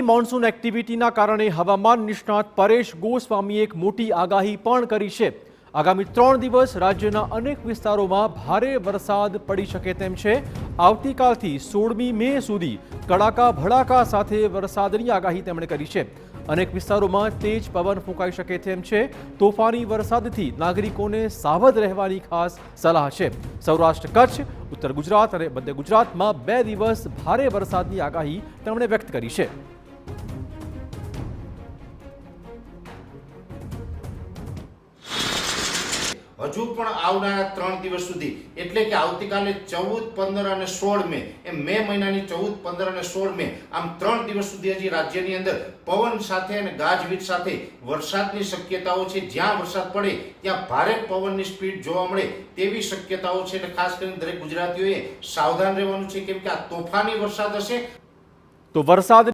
Monsoon એક્ટિવિટીના કારણે હવામાન નિષ્ણાત પરેશ ગોસ્વામીએ એક મોટી આગાહી પણ કરી છે। આગામી 3 દિવસ રાજ્યના અનેક વિસ્તારોમાં ભારે વરસાદ પડી શકે તેમ છે। આવતીકાલથી 16મી મે સુધી કડાકા ભડાકા સાથે વરસાદની આગાહી તેમણે કરી છે। અનેક વિસ્તારોમાં તેજ પવન ફૂંકાઈ શકે તેમ છે। તોફાની વરસાદથી નાગરિકોને સાવધ રહેવાની ખાસ સલાહ છે। સૌરાષ્ટ્ર, કચ્છ, ઉત્તર ગુજરાત અને મધ્ય ગુજરાતમાં 2 દિવસ ભારે વરસાદની આગાહી તેમણે વ્યક્ત કરી છે। હજુ પણ આવનારા 3 દિવસ સુધી એટલે કે આવતીકાલે 14, 15 અને 16 મે એ મે મહિનાની 14, 15 અને 16 મે આમ 3 દિવસ સુધી હજી રાજ્યની અંદર પવન સાથે અને ગાજવીજ સાથે વરસાદની શક્યતાઓ છે। જ્યાં વરસાદ પડે ત્યાં ભારે પવનની સ્પીડ જોવા મળે તેવી શક્યતાઓ છે। એટલે ખાસ કરીને દરેક ગુજરાતીઓએ સાવધાન રહેવાનું છે, કેમ કે આ તોફાની વરસાદ હશે। તો વરસાદ